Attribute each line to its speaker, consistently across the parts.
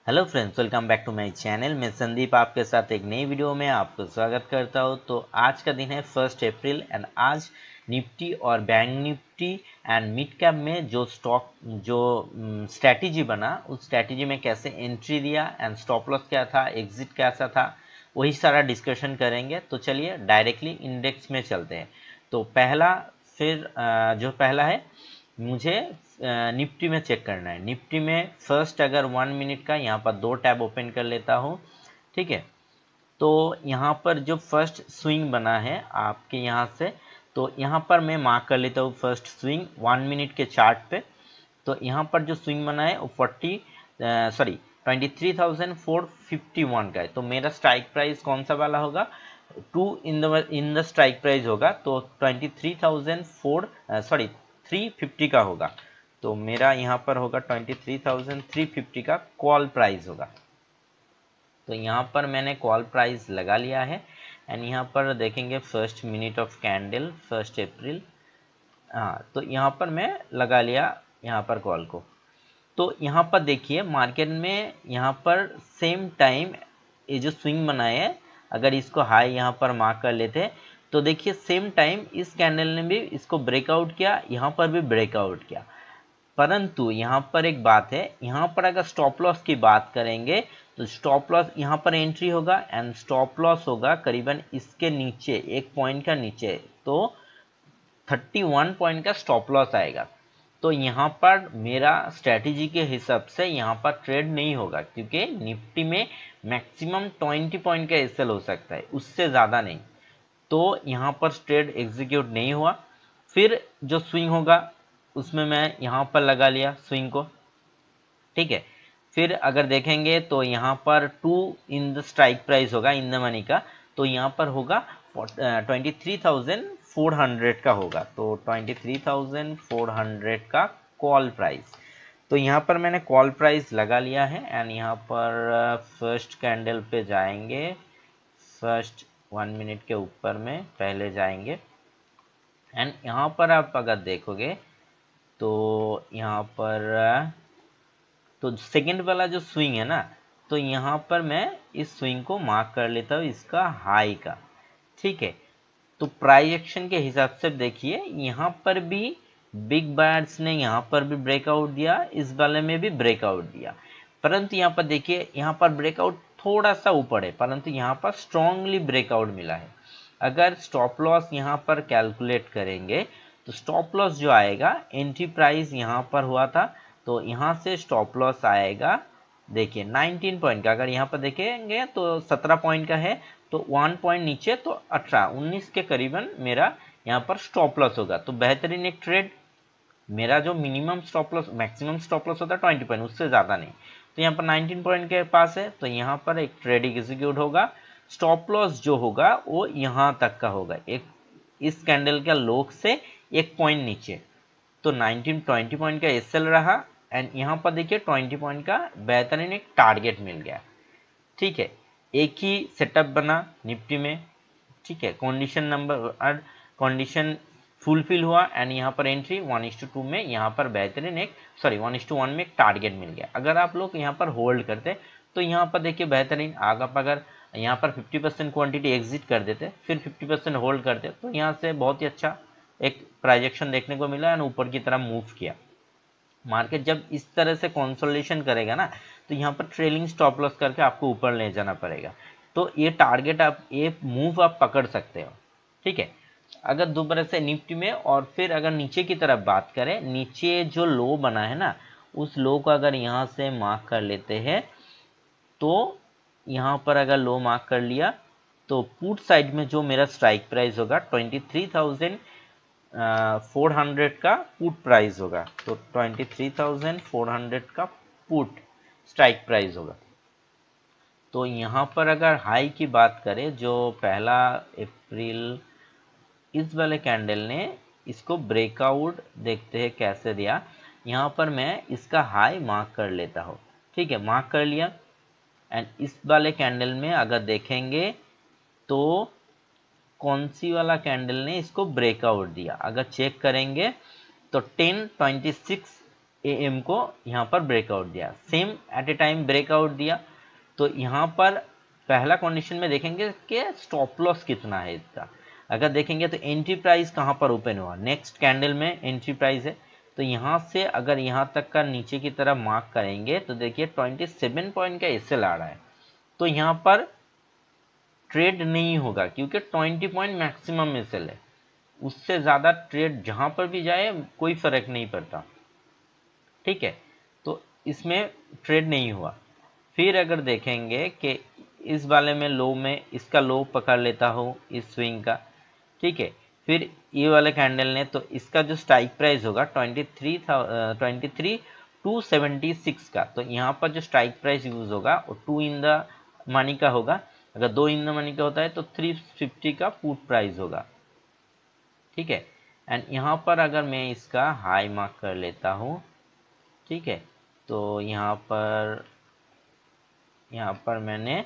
Speaker 1: Hello friends, welcome back to my channel. मैं संदीप आपके साथ एक नई वीडियो में आपको स्वागत करता हूं। तो आज का दिन है 1 अप्रैल एंड आज निफ्टी और bank Nifty and mid cap में जो स्ट्रैटेजी बना, उस स्ट्रैटेजी में कैसे एंट्री दिया एंड स्टॉप लॉस क्या था, एग्जिट कैसा था, वही सारा डिस्कशन करेंगे। तो चलिए डायरेक्टली इंडेक्स में चलते हैं। तो जो पहला है, मुझे निफ्टी में चेक करना है। निफ्टी में फर्स्ट अगर 1 मिनट का यहाँ पर 2 टैब ओपन कर लेता हूँ, ठीक है। तो यहाँ पर जो फर्स्ट स्विंग बना है आपके यहाँ से, तो यहाँ पर मैं मार्क कर लेता हूँ फर्स्ट स्विंग 1 मिनट के चार्ट पे। तो यहाँ पर जो स्विंग बना है वो 23,451 का है। तो मेरा स्ट्राइक प्राइस कौन सा वाला होगा, 2 इन द स्ट्राइक प्राइस होगा, तो 350 का होगा। तो मेरा यहाँ पर होगा 23,350 का कॉल प्राइस होगा। तो यहाँ पर मैंने कॉल प्राइस लगा लिया है एंड यहाँ पर देखेंगे फर्स्ट मिनट ऑफ कैंडल 1 अप्रैल। हाँ, तो यहाँ पर मैं लगा लिया यहाँ पर कॉल को। तो यहाँ पर देखिए मार्केट में यहाँ पर सेम टाइम ये जो स्विंग बनाए है, अगर इसको हाई यहाँ पर मार्क कर लेते हैं तो देखिए सेम टाइम इस कैंडल ने भी इसको ब्रेकआउट किया, यहाँ पर भी ब्रेकआउट किया। परंतु यहाँ पर एक बात है, यहाँ पर अगर स्टॉप लॉस की बात करेंगे तो स्टॉप लॉस यहाँ पर एंट्री होगा एंड स्टॉप लॉस होगा करीबन इसके नीचे, एक पॉइंट का नीचे। तो 31 पॉइंट का स्टॉप लॉस आएगा। तो यहाँ पर मेरा स्ट्रैटेजी के हिसाब से यहाँ पर ट्रेड नहीं होगा, क्योंकि निफ्टी में मैक्सिमम 20 पॉइंट का एसएल हो सकता है, उससे ज़्यादा नहीं। तो यहाँ पर ट्रेड एग्जीक्यूट नहीं हुआ। फिर जो स्विंग होगा उसमें मैं यहाँ पर लगा लिया स्विंग को, ठीक है। फिर अगर देखेंगे तो यहाँ पर 2 इन द स्ट्राइक प्राइस होगा, इन द मनी का। तो यहाँ पर होगा 23,400 का होगा। तो 23,400 का कॉल प्राइस। तो यहाँ पर मैंने कॉल प्राइस लगा लिया है एंड यहाँ पर फर्स्ट कैंडल पे जाएंगे, फर्स्ट 1 मिनट के ऊपर में पहले जाएंगे एंड यहाँ पर आप अगर देखोगे तो यहाँ पर तो सेकंड वाला जो स्विंग है ना, तो यहाँ पर मैं इस स्विंग को मार्क कर लेता हूँ इसका हाई का, ठीक है। तो प्राइस एक्शन के हिसाब से देखिए यहाँ पर भी बिग बायर्स ने यहाँ पर भी ब्रेकआउट दिया, इस वाले में भी ब्रेकआउट दिया। परंतु यहाँ पर देखिए यहाँ पर ब्रेकआउट थोड़ा सा ऊपर है, परंतु यहाँ पर स्ट्रांगली ब्रेकआउट मिला है। अगर स्टॉप लॉस यहाँ पर कैलकुलेट करेंगे तो स्टॉप लॉस जो आएगा, एंट्री प्राइस यहाँ पर हुआ था, तो यहाँ से स्टॉप लॉस आएगा देखिए 19 पॉइंट का। अगर यहाँ पर देखेंगे तो 17 पॉइंट का है, तो 1 पॉइंट नीचे तो 18-19 के करीबन मेरा यहाँ पर स्टॉप लॉस होगा। तो बेहतरीन एक ट्रेड। मेरा जो minimum stop loss, maximum stop loss होता है 20 पॉइंट, उससे ज़्यादा नहीं। तो यहाँ पर 19 पॉइंट के पास है, तो यहाँ पर एक ट्रेड एग्जीक्यूट होगा। स्टॉप लॉस जो होगा वो यहाँ तक का होगा, एक इस कैंडल का लोग से 1 पॉइंट नीचे। तो 20 पॉइंट का एसएल रहा एंड यहाँ पर देखिए 20 पॉइंट का बेहतरीन एक टारगेट मिल गया, ठीक है। एक ही सेटअप बना निफ्टी में, ठीक है। कंडीशन फुलफिल हुआ एंड यहाँ पर एंट्री 1:2 में, यहाँ पर बेहतरीन एक 1:1 में एक टारगेट मिल गया। अगर आप लोग यहाँ पर होल्ड करते तो यहाँ पर देखिए बेहतरीन आगे, अगर यहाँ पर 50% क्वांटिटी एग्जिट कर देते, फिर 50% होल्ड करते, तो यहाँ से बहुत ही अच्छा एक प्राइजेक्शन देखने को मिला एंड ऊपर की तरफ मूव किया। मार्केट जब इस तरह से कंसोलिडेशन करेगा ना, तो यहाँ पर ट्रेलिंग स्टॉप लॉस करके आपको ऊपर ले जाना पड़ेगा। तो ये टारगेट आप, ये मूव आप पकड़ सकते हो, ठीक है। अगर दोबारा से निफ्टी में, और फिर अगर नीचे की तरफ बात करें, नीचे जो लो बना है ना, उस लो को अगर यहाँ से मार्क कर लेते हैं, तो यहाँ पर अगर लो मार्क कर लिया तो पुट साइड में जो मेरा स्ट्राइक प्राइस होगा 23,400 का पुट प्राइस होगा। तो 23,400 का पुट स्ट्राइक प्राइस होगा। तो यहाँ पर अगर हाई की बात करें, जो 1 अप्रैल इस वाले कैंडल ने इसको ब्रेकआउट देखते हैं कैसे दिया। यहाँ पर मैं इसका हाई मार्क कर लेता हूँ, ठीक है। मार्क कर लिया एंड इस वाले कैंडल में अगर देखेंगे तो कौन सी वाला कैंडल ने इसको ब्रेकआउट दिया, अगर चेक करेंगे तो 1026 AM को यहाँ पर ब्रेकआउट दिया, same at a time breakout दिया। तो यहाँ पर पहला कंडीशन में देखेंगे कि स्टॉप लॉस कितना है इसका। अगर देखेंगे तो एंट्री प्राइस कहाँ पर ओपन हुआ, नेक्स्ट कैंडल में एंट्री प्राइस है। तो यहाँ से अगर यहाँ तक का नीचे की तरफ मार्क करेंगे तो देखिए 27 पॉइंट का एसएल आ रहा है। तो यहाँ पर ट्रेड नहीं होगा क्योंकि 20 पॉइंट मैक्सिमम एसएल है, उससे ज़्यादा ट्रेड जहाँ पर भी जाए कोई फर्क नहीं पड़ता, ठीक है। तो इसमें ट्रेड नहीं हुआ। फिर अगर देखेंगे कि इस वाले में लो में इसका लो पकड़ लेता हो इस स्विंग का, ठीक है। फिर ये वाले कैंडल ने तो इसका जो स्ट्राइक प्राइस होगा 23,276 का, तो यहाँ पर जो स्ट्राइक प्राइस यूज होगा वो 2 इन द मनी का होगा। अगर 2 इन द मनी का होता है तो 350 का पुट प्राइस होगा, ठीक है। एंड यहाँ पर अगर मैं इसका हाई मार्क कर लेता हूँ, ठीक है, तो यहाँ पर मैंने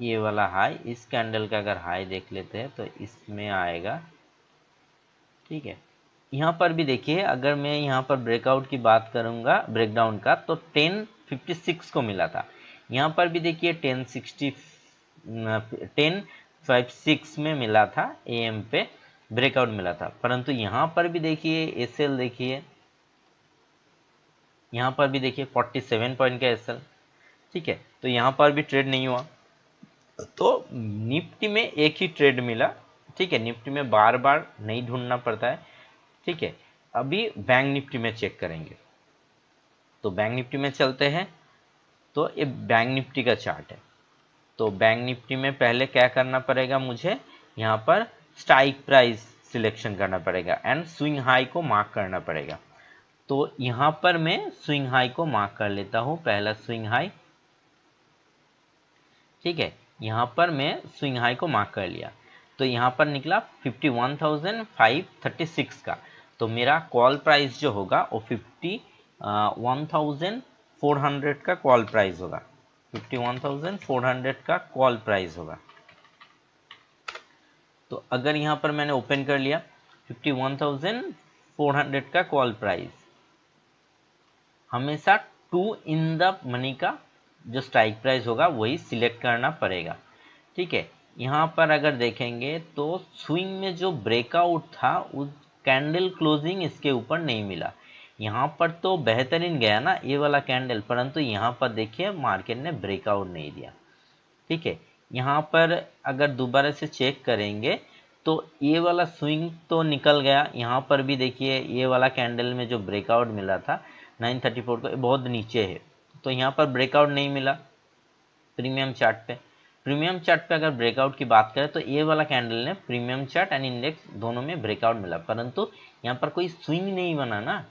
Speaker 1: ये वाला हाई, इस कैंडल का अगर हाई देख लेते हैं तो इसमें आएगा, ठीक है। यहाँ पर भी देखिए अगर मैं यहाँ पर ब्रेकआउट की बात करूँगा ब्रेकडाउन का तो 1056 को मिला था। यहाँ पर भी देखिए 1056 में मिला था, AM पे ब्रेकआउट मिला था। परंतु यहाँ पर भी देखिए एसएल देखिए, यहाँ पर भी देखिए 47 पॉइंट का एसएल, ठीक है। तो यहाँ पर भी ट्रेड नहीं हुआ। तो निफ्टी में एक ही ट्रेड मिला, ठीक है। निफ्टी में बार बार नहीं ढूंढना पड़ता है, ठीक है। अभी बैंक निफ्टी में चेक करेंगे। तो बैंक निफ्टी में चलते हैं। तो ये बैंक निफ्टी का चार्ट है। तो बैंक निफ्टी में पहले क्या करना पड़ेगा, मुझे यहाँ पर स्ट्राइक प्राइस सिलेक्शन करना पड़ेगा एंड स्विंग हाई को मार्क करना पड़ेगा। तो यहाँ पर मैं स्विंग हाई को मार्क कर लेता हूँ, पहला स्विंग हाई, ठीक है। यहाँ पर मैं स्विंग हाई को मार्क कर लिया। तो यहाँ पर निकला 51,536 का। तो मेरा कॉल प्राइस जो होगा वो 51,400 का कॉल प्राइस होगा, 51,400 का कॉल प्राइस होगा। तो अगर यहाँ पर मैंने ओपन कर लिया 51,400 का कॉल प्राइस, हमेशा 2 इन द मनी का जो स्ट्राइक प्राइस होगा वही सिलेक्ट करना पड़ेगा, ठीक है। यहाँ पर अगर देखेंगे तो स्विंग में जो ब्रेकआउट था उस कैंडल क्लोजिंग इसके ऊपर नहीं मिला। यहाँ पर तो बेहतरीन गया ना ये वाला कैंडल, परंतु यहाँ पर देखिए मार्केट ने ब्रेकआउट नहीं दिया, ठीक है। यहाँ पर अगर दोबारा से चेक करेंगे तो ये वाला स्विंग तो निकल गया। यहाँ पर भी देखिए ये वाला कैंडल में जो ब्रेकआउट मिला था 934 को, बहुत नीचे है। तो यहाँ पर ब्रेकआउट नहीं मिला प्रीमियम चार्ट पे। प्रीमियम चार्ट पे अगर ब्रेकआउट की बात करें तो ये वाला कैंडल ने प्रीमियम चार्ट एंड इंडेक्स दोनों में ब्रेकआउट मिला, परंतु यहाँ पर कोई स्विंग नहीं बना ना।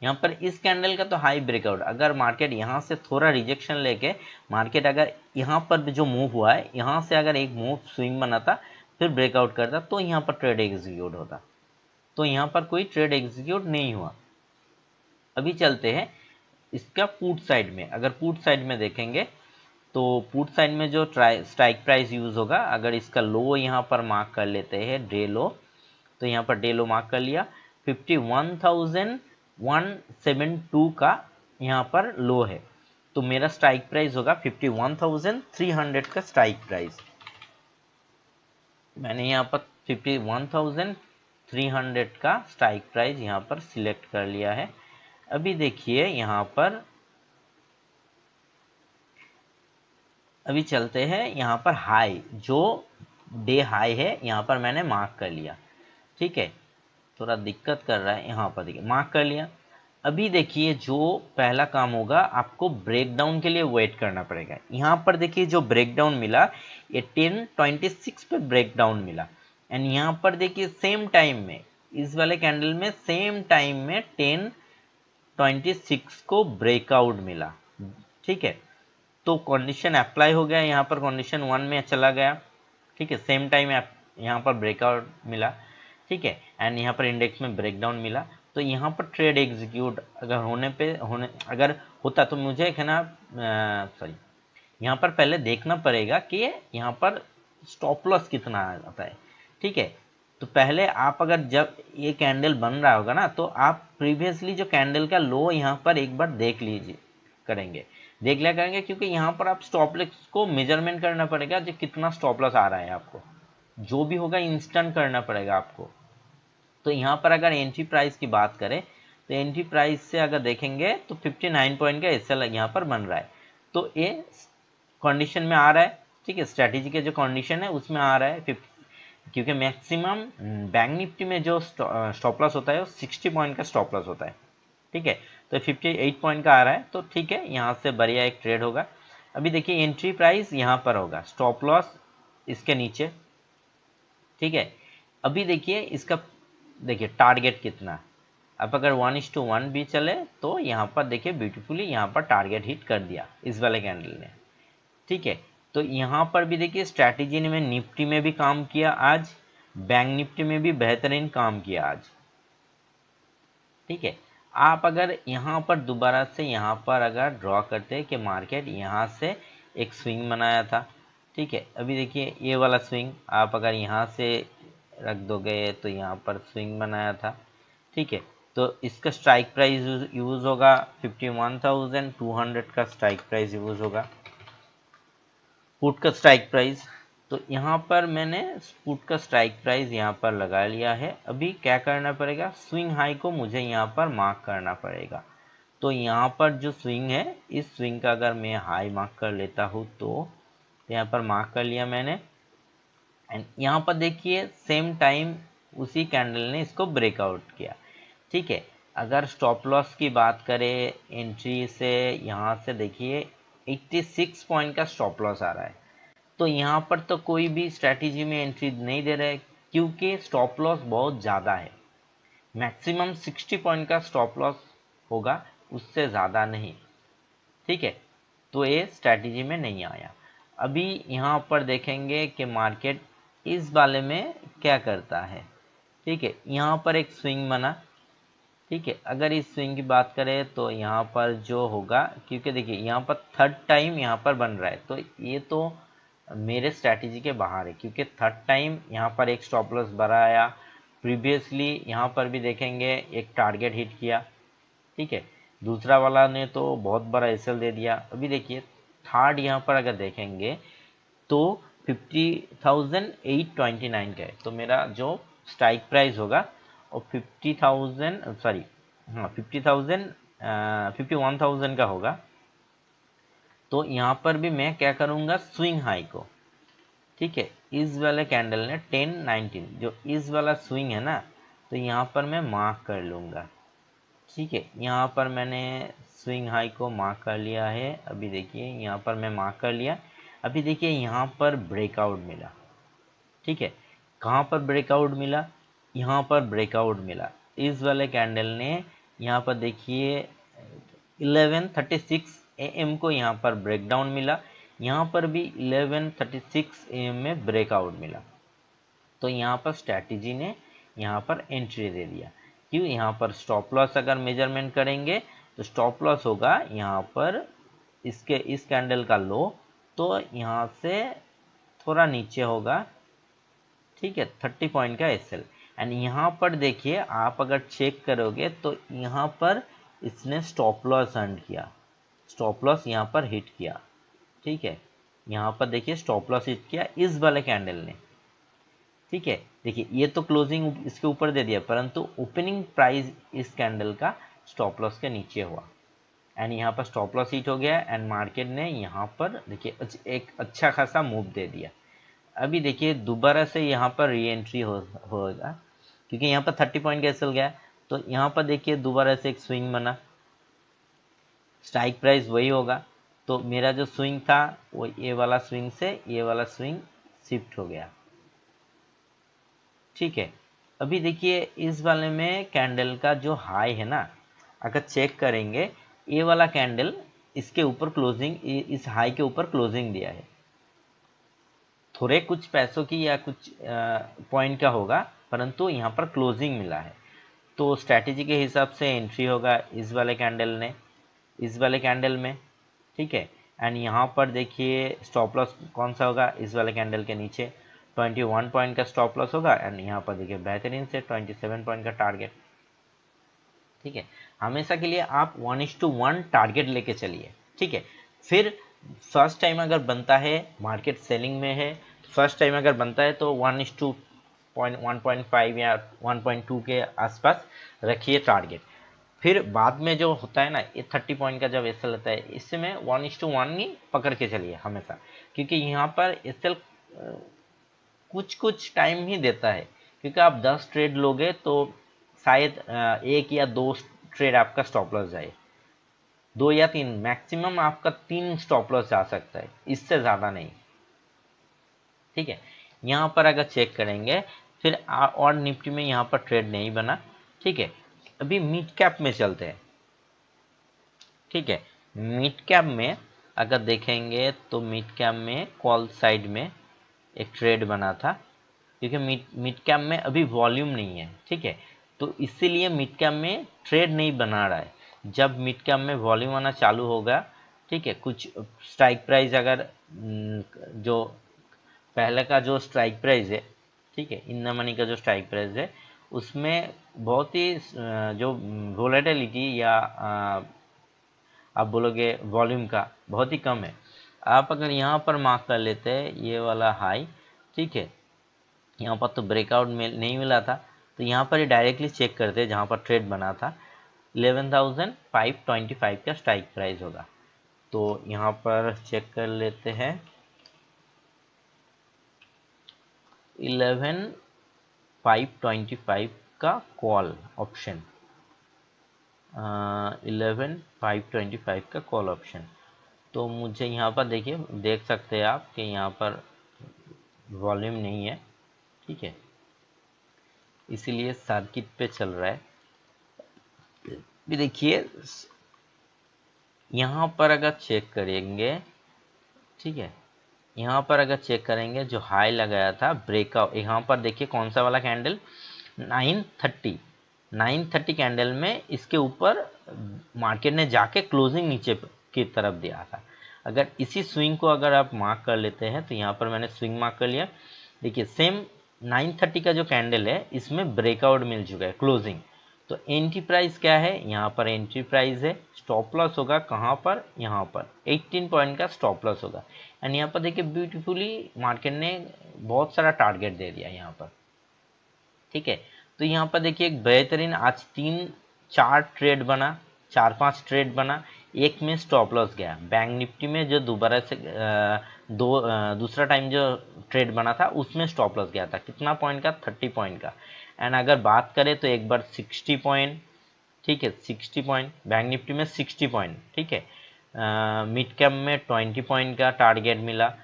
Speaker 1: यहाँ पर इस कैंडल का तो हाई ब्रेकआउट, अगर मार्केट यहाँ से थोड़ा रिजेक्शन लेके मार्केट अगर यहाँ पर जो मूव हुआ है यहाँ से अगर एक मूव स्विंग बनाता फिर ब्रेकआउट करता तो यहाँ पर ट्रेड एग्जीक्यूट होता। तो यहाँ पर कोई ट्रेड एग्जीक्यूट नहीं हुआ। अभी चलते हैं इसका पुट साइड में। अगर पुट साइड में देखेंगे तो पुट साइड में जो स्ट्राइक प्राइस यूज होगा, अगर इसका लो यहाँ पर मार्क कर लेते हैं डे लो, तो यहाँ पर डे लो मार्क कर लिया 51,172 का यहाँ पर लो है। तो मेरा स्ट्राइक प्राइस होगा 51,300 का स्ट्राइक प्राइस। मैंने यहाँ पर 51,300 का स्ट्राइक प्राइस यहाँ पर सिलेक्ट कर लिया है। अभी देखिए यहाँ पर अभी चलते हैं यहाँ पर हाई, जो डे हाई है यहाँ पर मैंने मार्क कर लिया, ठीक है। थोड़ा दिक्कत कर रहा है, यहाँ पर देखिए मार्क कर लिया। अभी देखिए जो पहला काम होगा आपको ब्रेकडाउन के लिए वेट करना पड़ेगा। यहाँ पर देखिए जो ब्रेकडाउन मिला ये 1026 पे ब्रेकडाउन मिला एंड यहाँ पर देखिए सेम टाइम में इस वाले कैंडल में सेम टाइम में 1026 को ब्रेकआउट मिला, ठीक है। तो कंडीशन अप्लाई हो गया, यहाँ पर कंडीशन 1 में चला गया, ठीक है। सेम टाइम यहाँ पर ब्रेकआउट मिला, ठीक है। एंड यहाँ पर इंडेक्स में ब्रेकडाउन मिला। तो यहाँ पर ट्रेड एग्जीक्यूट अगर अगर होता तो मुझे है ना यहाँ पर पहले देखना पड़ेगा कि यहाँ पर स्टॉप लॉस कितना आता है, ठीक है। तो पहले आप अगर जब ये कैंडल बन रहा होगा ना, तो आप प्रीवियसली जो कैंडल का लो यहाँ पर एक बार देख लीजिए करेंगे, देख लिया करेंगे, क्योंकि यहाँ पर आप स्टॉप लॉस को मेजरमेंट करना पड़ेगा, जो कितना स्टॉप लॉस आ रहा है आपको, जो भी होगा इंस्टेंट करना पड़ेगा आपको। तो यहाँ पर अगर एंट्री प्राइस की बात करें, तो एंट्री प्राइस से अगर देखेंगे तो 59 पॉइंट का एसएल यहाँ पर बन रहा है, तो ये कंडीशन में आ रहा है, ठीक है, स्ट्रैटेजी के जो कंडीशन है उसमें आ रहा है, क्योंकि मैक्सिमम बैंक निफ्टी में जो स्टॉप लॉस होता है वो 60 पॉइंट का स्टॉप लॉस होता है, ठीक है, तो 58 पॉइंट का आ रहा है, तो ठीक है, यहाँ से बढ़िया एक ट्रेड होगा। अभी देखिए एंट्री प्राइस यहाँ पर होगा, स्टॉप लॉस इसके नीचे, ठीक है। अभी देखिए इसका, देखिए टारगेट कितना, अब अगर 1:1 भी चले तो यहाँ पर देखिए ब्यूटीफुली यहाँ पर टारगेट हिट कर दिया इस वाले कैंडल ने, ठीक है। तो यहाँ पर भी देखिए स्ट्रैटेजी ने निफ्टी में भी काम किया आज, बैंक निफ्टी में भी बेहतरीन काम किया आज, ठीक है। आप अगर यहाँ पर दोबारा से यहाँ पर अगर ड्रॉ करते हैं कि मार्केट यहाँ से एक स्विंग बनाया था, ठीक है, अभी देखिए ये वाला स्विंग आप अगर यहाँ से रख दोगे तो यहाँ पर स्विंग बनाया था, ठीक है, तो इसका स्ट्राइक प्राइस यूज होगा 51,200 का स्ट्राइक प्राइस यूज होगा, पुट का स्ट्राइक प्राइस। तो यहाँ पर मैंने पुट का स्ट्राइक प्राइस यहाँ पर लगा लिया है। अभी क्या करना पड़ेगा, स्विंग हाई को मुझे यहाँ पर मार्क करना पड़ेगा। तो यहाँ पर जो स्विंग है, इस स्विंग का अगर मैं हाई मार्क कर लेता हूँ तो यहाँ पर मार्क कर लिया मैंने, एंड यहाँ पर देखिए सेम टाइम उसी कैंडल ने इसको ब्रेकआउट किया, ठीक है। अगर स्टॉप लॉस की बात करें एंट्री से, यहाँ से देखिए 86 पॉइंट का स्टॉप लॉस आ रहा है, तो यहाँ पर तो कोई भी स्ट्रैटेजी में एंट्री नहीं दे रहे, क्योंकि स्टॉप लॉस बहुत ज़्यादा है, मैक्सिमम 60 पॉइंट का स्टॉप लॉस होगा, उससे ज़्यादा नहीं, ठीक है। तो ये स्ट्रैटेजी में नहीं आया। अभी यहाँ पर देखेंगे कि मार्केट इस वाले में क्या करता है, ठीक है, यहाँ पर एक स्विंग बना, ठीक है। अगर इस स्विंग की बात करें तो यहाँ पर जो होगा, क्योंकि देखिए यहाँ पर थर्ड टाइम यहाँ पर बन रहा है, तो ये तो मेरे स्ट्रैटेजी के बाहर है, क्योंकि थर्ड टाइम यहाँ पर एक स्टॉप लॉस बढ़ाया, प्रीवियसली यहाँ पर भी देखेंगे एक टारगेट हिट किया, ठीक है, दूसरा वाला ने तो बहुत बड़ा एसएल दे दिया। अभी देखिए थर्ड यहाँ पर अगर देखेंगे तो 50,829 का है, तो मेरा जो स्ट्राइक प्राइस होगा और 50,000 सॉरी हाँ 51,000 का होगा। तो यहाँ पर भी मैं क्या करूँगा, स्विंग हाई को, ठीक है, इस वाले कैंडल ने 1019 जो इस वाला स्विंग है ना, तो यहाँ पर मैं मार्क कर लूँगा, ठीक है। यहाँ पर मैंने स्विंग हाई को मार्क कर लिया है। अभी देखिए यहाँ पर मैं मार्क कर लिया। अभी देखिए यहाँ पर ब्रेकआउट मिला, ठीक है, कहाँ पर ब्रेकआउट मिला, यहाँ पर ब्रेकआउट मिला इस वाले कैंडल ने। यहाँ पर देखिए 11:36 AM को यहाँ पर ब्रेकडाउन मिला, यहाँ पर भी 11:36 AM में ब्रेकआउट मिला। तो यहाँ पर स्ट्रैटेजी ने यहाँ पर एंट्री दे दिया। क्यों, यहाँ पर स्टॉप लॉस अगर मेजरमेंट करेंगे तो स्टॉप लॉस होगा यहाँ पर इसके इस कैंडल का लो, तो यहाँ से थोड़ा नीचे होगा, ठीक है, 30 पॉइंट का एसएल। एंड यहाँ पर देखिए आप अगर चेक करोगे तो यहाँ पर इसने स्टॉप लॉस अर्न किया, स्टॉप लॉस यहाँ पर हिट किया, ठीक है, यहाँ पर देखिए स्टॉप लॉस हिट किया इस वाले कैंडल ने, ठीक है। देखिए ये तो क्लोजिंग इसके ऊपर दे दिया, परंतु ओपनिंग प्राइस इस कैंडल का स्टॉप लॉस के नीचे हुआ, एंड यहाँ पर स्टॉप लॉस हिट हो गया, एंड मार्केट ने यहाँ पर देखिए एक अच्छा खासा मूव दे दिया। अभी देखिए दोबारा से यहाँ पर री एंट्री होगा, क्योंकि यहाँ पर 30 पॉइंट का एसएल गया, तो यहाँ पर देखिए दोबारा से एक स्विंग बना, स्ट्राइक प्राइस वही होगा, तो मेरा जो स्विंग था वो ये वाला स्विंग से ये वाला स्विंग शिफ्ट हो गया, ठीक है। अभी देखिए इस वाले में कैंडल का जो हाई है ना, अगर चेक करेंगे ये वाला कैंडल इसके ऊपर क्लोजिंग, इस हाई के ऊपर क्लोजिंग दिया है, थोड़े कुछ पैसों की या कुछ पॉइंट का होगा, परंतु यहाँ पर क्लोजिंग मिला है। तो स्ट्रैटेजी के हिसाब से एंट्री होगा इस वाले कैंडल ने, इस वाले कैंडल में, ठीक है। एंड यहाँ पर देखिए स्टॉप लॉस कौन सा होगा, इस वाले कैंडल के नीचे। 21 पॉइंट का स्टॉप लॉस होगा एंड यहाँ पर देखिए बेहतरीन से 27 पॉइंट का टारगेट। ठीक है, हमेशा के लिए आप 1:1 टारगेट लेके चलिए। ठीक है, फिर फर्स्ट टाइम अगर बनता है, मार्केट सेलिंग में है, फर्स्ट टाइम अगर बनता है तो 1:1.5 या 1.2 के आसपास रखिए टारगेट। फिर बाद में जो होता है ना, ये 30 पॉइंट का जब एसएल होता है, इसमें 1:1 ही पकड़ के चलिए हमेशा, क्योंकि यहाँ पर एसएल कुछ कुछ टाइम ही देता है। क्योंकि आप 10 ट्रेड लोगे तो शायद एक या दो ट्रेड आपका स्टॉप लॉस जाए, 2 या 3, मैक्सिमम आपका 3 स्टॉप लॉस जा सकता है, इससे ज़्यादा नहीं। ठीक है, यहाँ पर अगर चेक करेंगे फिर और निफ्टी में यहाँ पर ट्रेड नहीं बना। ठीक है, अभी मिड कैप में चलते हैं। ठीक है, मिड कैप में अगर देखेंगे तो मिड कैप में कॉल साइड में एक ट्रेड बना था, क्योंकि मिड कैप में अभी वॉल्यूम नहीं है। ठीक है, तो इसीलिए मिड कैप में ट्रेड नहीं बना रहा है। जब मिड कैप में वॉल्यूम आना चालू होगा, ठीक है, कुछ स्ट्राइक प्राइस अगर जो पहले का जो स्ट्राइक प्राइस है, ठीक है, इन द मनी का जो स्ट्राइक प्राइस है, उसमें बहुत ही जो वोलेटिलिटी या आप बोलोगे वॉल्यूम का बहुत ही कम है। आप अगर यहाँ पर मार्क कर लेते हैं ये वाला हाई, ठीक है, यहाँ पर तो ब्रेकआउट नहीं मिला था, तो यहाँ पर ही डायरेक्टली चेक करते हैं जहाँ पर ट्रेड बना था 11,525 का स्ट्राइक प्राइस होगा। तो यहाँ पर चेक कर लेते हैं 11,525 का कॉल ऑप्शन, 11,525 का कॉल ऑप्शन। तो मुझे यहाँ पर देखिए, देख सकते हैं आप कि यहाँ पर वॉल्यूम नहीं है। ठीक है, इसीलिए सर्किट पे चल रहा है। भी देखिए यहाँ पर अगर चेक करेंगे, ठीक है, यहाँ पर अगर चेक करेंगे जो हाई लगाया था ब्रेकआउट, यहाँ पर देखिए कौन सा वाला कैंडल 930 कैंडल में इसके ऊपर मार्केट ने जाके क्लोजिंग नीचे की तरफ दिया था। अगर इसी स्विंग को अगर आप मार्क कर लेते हैं तो यहाँ पर मैंने स्विंग मार्क कर लिया। देखिए सेम 930 का जो कैंडल है इसमें ब्रेकआउट मिल चुका है क्लोजिंग। तो एंट्री प्राइस क्या है, यहाँ पर एंट्री प्राइस है, स्टॉप लॉस होगा कहाँ पर, यहाँ पर 18 पॉइंट का स्टॉप लॉस होगा। एंड यहाँ पर देखिए ब्यूटीफुली मार्केट ने बहुत सारा टारगेट दे दिया यहाँ पर। ठीक है, तो यहाँ पर देखिए एक बेहतरीन आज 3-4 ट्रेड बना, 4-5 ट्रेड बना, एक में स्टॉप लॉस गया। बैंक निफ्टी में जो दोबारा से दूसरा टाइम जो ट्रेड बना था उसमें स्टॉप लॉस गया था, कितना पॉइंट का, 30 पॉइंट का। एंड अगर बात करें तो एक बार 60 पॉइंट, ठीक है, 60 पॉइंट बैंक निफ्टी में 60 पॉइंट। ठीक है, मिड कैप में 20 पॉइंट का टारगेट मिला।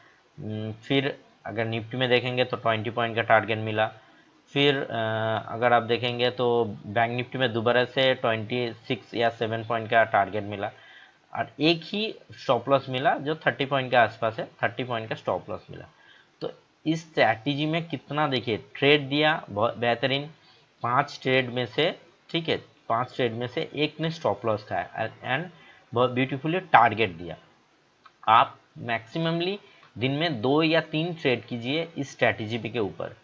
Speaker 1: फिर अगर निफ्टी में देखेंगे तो 20 पॉइंट का टारगेट मिला। फिर अगर आप देखेंगे तो बैंक निफ्टी में दोबारा से 26 या 7 पॉइंट का टारगेट मिला और एक ही स्टॉप लॉस मिला जो 30 पॉइंट के आसपास है, 30 पॉइंट का स्टॉप लॉस मिला। तो इस स्ट्रैटेजी में कितना देखिए ट्रेड दिया, बहुत बेहतरीन 5 ट्रेड में से, ठीक है, 5 ट्रेड में से एक ने स्टॉप लॉस खाया एंड बहुत ब्यूटीफुली टारगेट दिया। आप मैक्सिममली दिन में 2 या 3 ट्रेड कीजिए इस स्ट्रैटेजी के ऊपर,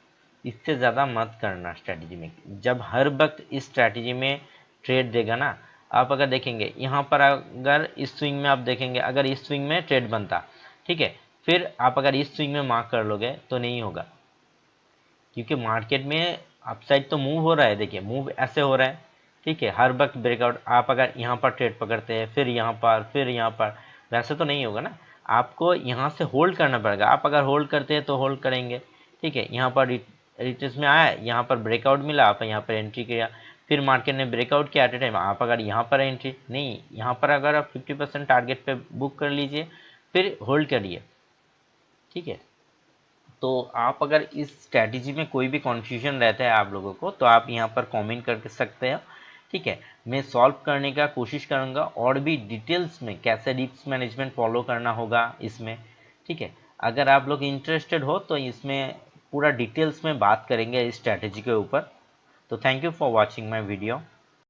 Speaker 1: इससे ज़्यादा मत करना स्ट्रैटेजी में। जब हर वक्त इस स्ट्रैटेजी में ट्रेड देगा ना, आप अगर देखेंगे यहाँ पर अगर इस स्विंग में आप देखेंगे, अगर इस स्विंग में ट्रेड बनता, ठीक है, फिर आप अगर इस स्विंग में मार्क कर लोगे तो नहीं होगा, क्योंकि मार्केट में अपसाइड तो मूव हो रहा है। देखिए मूव ऐसे हो रहा है, ठीक है, हर वक्त ब्रेकआउट। आप अगर यहाँ पर ट्रेड पकड़ते हैं फिर यहाँ पर फिर यहाँ पर, वैसे तो नहीं होगा ना, आपको यहाँ से होल्ड करना पड़ेगा। आप अगर होल्ड करते हैं तो होल्ड करेंगे, ठीक है, यहाँ पर रिट्रेस में आया, यहाँ पर ब्रेकआउट मिला, आप यहाँ पर एंट्री किया, फिर मार्केट ने ब्रेकआउट किया एट ए टाइम, आप अगर यहाँ पर एंट्री नहीं, यहाँ पर अगर आप 50% टारगेट पे बुक कर लीजिए, फिर होल्ड करिए। ठीक है, तो आप अगर इस स्ट्रैटेजी में कोई भी कन्फ्यूजन रहता है आप लोगों को तो आप यहाँ पर कमेंट कर सकते हैं। ठीक है, मैं सॉल्व करने का कोशिश करूँगा और भी डिटेल्स में कैसे रिस्क मैनेजमेंट फॉलो करना होगा इसमें। ठीक है, अगर आप लोग इंटरेस्टेड हो तो इसमें पूरा डिटेल्स में बात करेंगे इस स्ट्रैटेजी के ऊपर। तो thank you for watching my video.